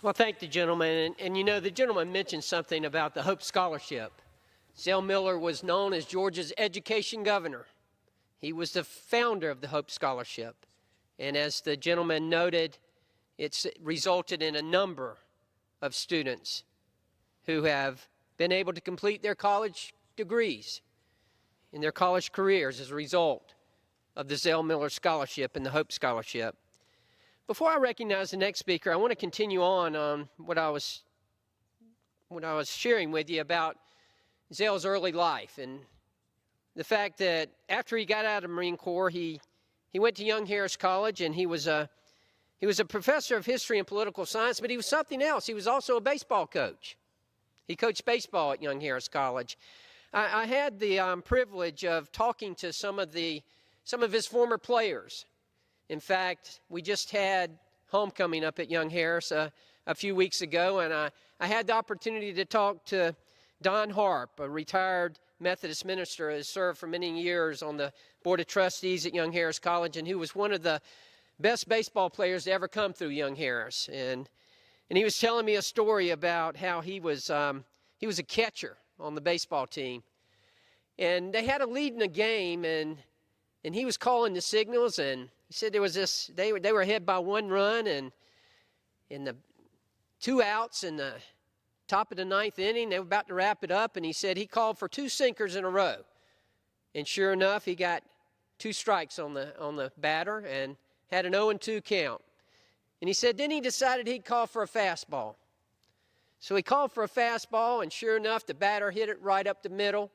Well, thank the gentleman. And you know, the gentleman mentioned something about the Hope Scholarship. Zell Miller was known as Georgia's education governor. He was the founder of the Hope Scholarship. And as the gentleman noted, it's resulted in a number of students who have been able to complete their college degrees in their college careers as a result of the Zell Miller Scholarship and the Hope Scholarship. Before I recognize the next speaker, I want to continue on what I was sharing with you about Zell's early life and the fact that after he got out of the Marine Corps, he went to Young Harris College, and he was a professor of history and political science, but he was something else. He was also a baseball coach. He coached baseball at Young Harris College. I had the privilege of talking to some of his former players. In fact, we just had homecoming up at Young Harris a few weeks ago, and I had the opportunity to talk to Don Harp, a retired Methodist minister who has served for many years on the Board of Trustees at Young Harris College, and who was one of the best baseball players to ever come through Young Harris. And he was telling me a story about how he was a catcher on the baseball team. And they had a lead in a game, and he was calling the signals, and he said there was this, they were ahead by 1 run, and in the 2 outs in the top of the 9th inning, they were about to wrap it up, and he said he called for 2 sinkers in a row. And sure enough, he got 2 strikes on the batter and had an 0-2 count. And he said then he decided he'd call for a fastball. So he called for a fastball, and sure enough, the batter hit it right up the middle.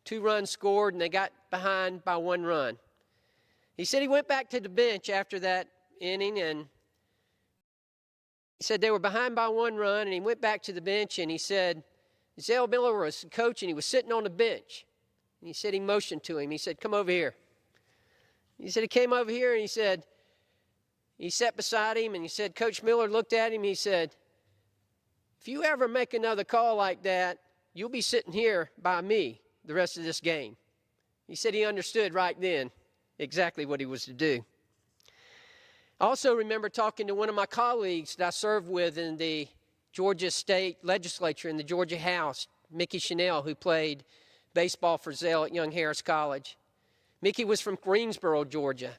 2 runs scored, and they got behind by 1 run. He said he went back to the bench after that inning, and he said they were behind by 1 run, and he went back to the bench, and he said Zell Miller was coach, and he was sitting on the bench. And he said he motioned to him. He said, "Come over here." He said he came over here, and he said, he sat beside him, and he said, Coach Miller looked at him, he said, "If you ever make another call like that, you'll be sitting here by me the rest of this game." He said he understood right then exactly what he was to do. I also remember talking to one of my colleagues that I served with in the Georgia State Legislature in the Georgia House, Mickey Chanel, who played baseball for Zell at Young Harris College. Mickey was from Greensboro, Georgia.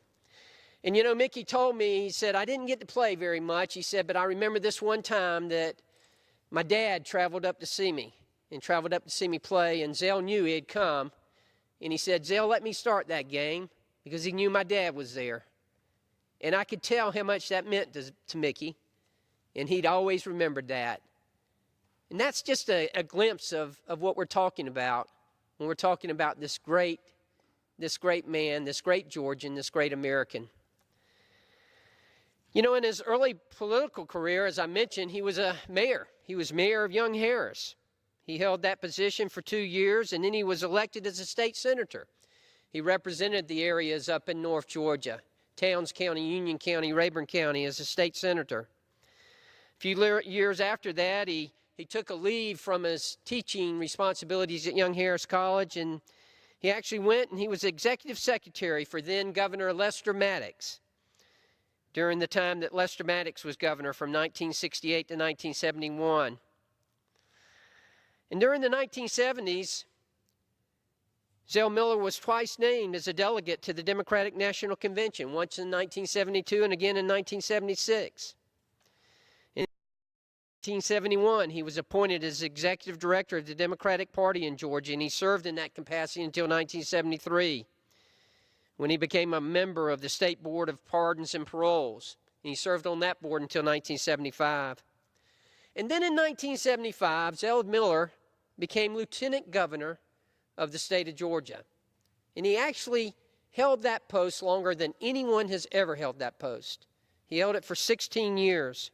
And you know, Mickey told me, he said, I didn't get to play very much. He said, but I remember this one time that my dad traveled up to see me play, and Zell knew he had come. And he said, Zell let me start that game because he knew my dad was there. And I could tell how much that meant to Mickey, and he'd always remembered that. And that's just a glimpse of what we're talking about when we're talking about this great man, this great Georgian, this great American. You know, in his early political career, as I mentioned, he was a mayor. He was mayor of Young Harris. He held that position for 2 years, and then he was elected as a state senator. He represented the areas up in North Georgia, Towns County, Union County, Rayburn County, as a state senator. A few years after that, he took a leave from his teaching responsibilities at Young Harris College, and he actually went and he was executive secretary for then Governor Lester Maddox during the time that Lester Maddox was governor from 1968 to 1971. And during the 1970s, Zell Miller was twice named as a delegate to the Democratic National Convention, once in 1972 and again in 1976. In 1971, he was appointed as executive director of the Democratic Party in Georgia, and he served in that capacity until 1973, when he became a member of the State Board of Pardons and Paroles. And he served on that board until 1975. And then in 1975, Zell Miller became lieutenant governor of the state of Georgia. And he actually held that post longer than anyone has ever held that post. He held it for 16 years.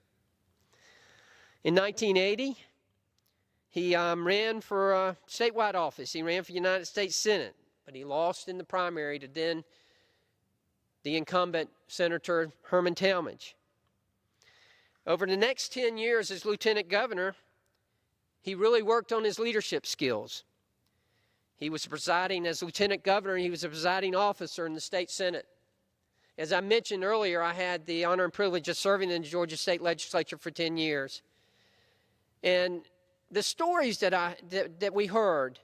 In 1980, he ran for a statewide office. He ran for the United States Senate, but he lost in the primary to then the incumbent Senator Herman Talmadge. Over the next 10 years as lieutenant governor, he really worked on his leadership skills. He was presiding as lieutenant governor. He was a presiding officer in the state Senate. As I mentioned earlier, I had the honor and privilege of serving in the Georgia State Legislature for 10 years. And the stories that we heard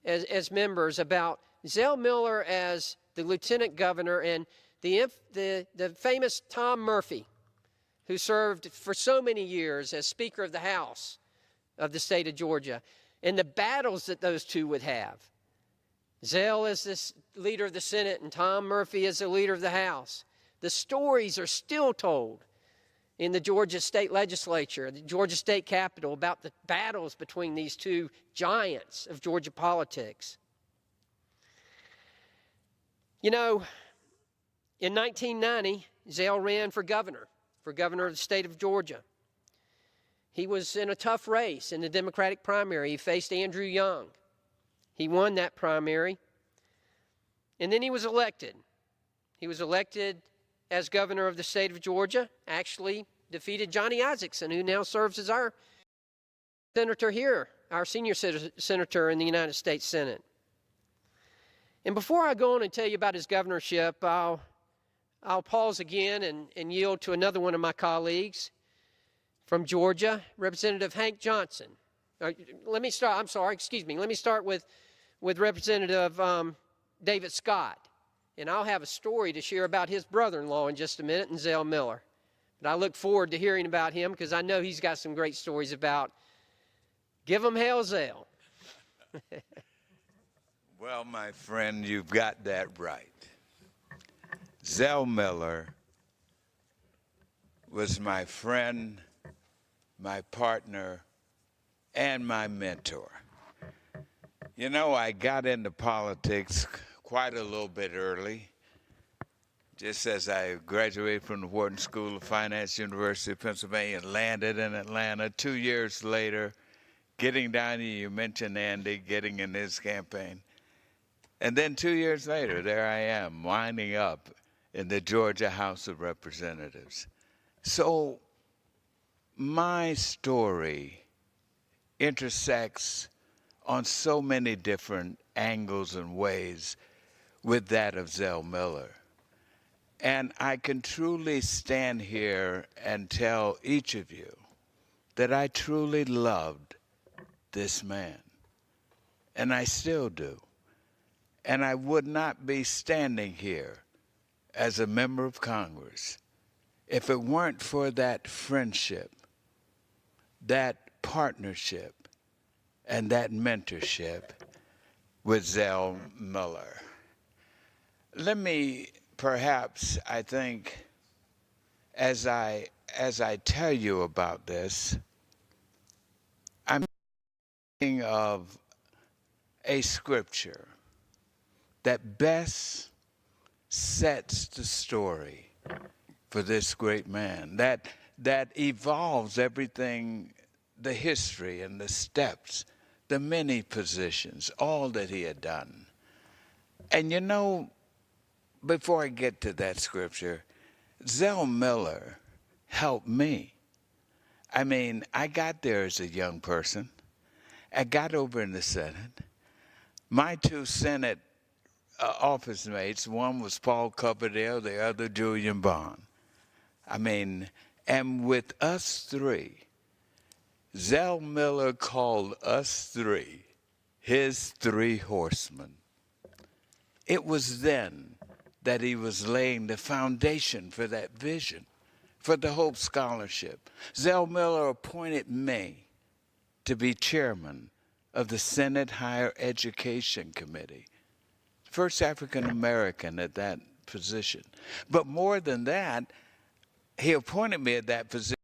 as members about Zell Miller as the lieutenant governor and the famous Tom Murphy, who served for so many years as Speaker of the House of the state of Georgia, and the battles that those two would have. Zell as the leader of the Senate and Tom Murphy as the leader of the House. The stories are still told in the Georgia State Legislature, the Georgia State Capitol, about the battles between these two giants of Georgia politics. You know, in 1990, Zell ran for governor of the state of Georgia. He was in a tough race in the Democratic primary. He faced Andrew Young. He won that primary. And then he was elected. He was elected as governor of the state of Georgia, actually defeated Johnny Isakson, who now serves as our senator here, our senior senator in the United States Senate. And before I go on and tell you about his governorship, I'll pause again and yield to another one of my colleagues from Georgia, Representative Hank Johnson. Let me start with Representative David Scott. And I'll have a story to share about his brother-in-law in just a minute, and Zell Miller. But I look forward to hearing about him because I know he's got some great stories about. Give him hell, Zell. Well, my friend, you've got that right. Zell Miller was my friend, my partner, and my mentor. You know, I got into politics quite a little bit early, just as I graduated from the Wharton School of Finance, University of Pennsylvania, and landed in Atlanta. 2 years later, getting down here, you mentioned Andy, getting in his campaign. And then 2 years later, there I am, winding up in the Georgia House of Representatives. So my story intersects on so many different angles and ways with that of Zell Miller. And I can truly stand here and tell each of you that I truly loved this man. And I still do. And I would not be standing here as a member of Congress if it weren't for that friendship, that partnership, and that mentorship with Zell Miller. Let me perhaps, I think, as I tell you about this, I'm thinking of a scripture that best sets the story for this great man, that evolves everything, the history and the steps, the many positions, all that he had done. And you know, before I get to that scripture, Zell Miller helped me. I mean, I got there as a young person. I got over in the Senate. My two Senate office mates, one was Paul Coverdale, the other Julian Bond. I mean, and with us three, Zell Miller called us three his three horsemen. It was then that he was laying the foundation for that vision, for the Hope Scholarship. Zell Miller appointed me to be chairman of the Senate Higher Education Committee, first African American at that position. But more than that, he appointed me at that position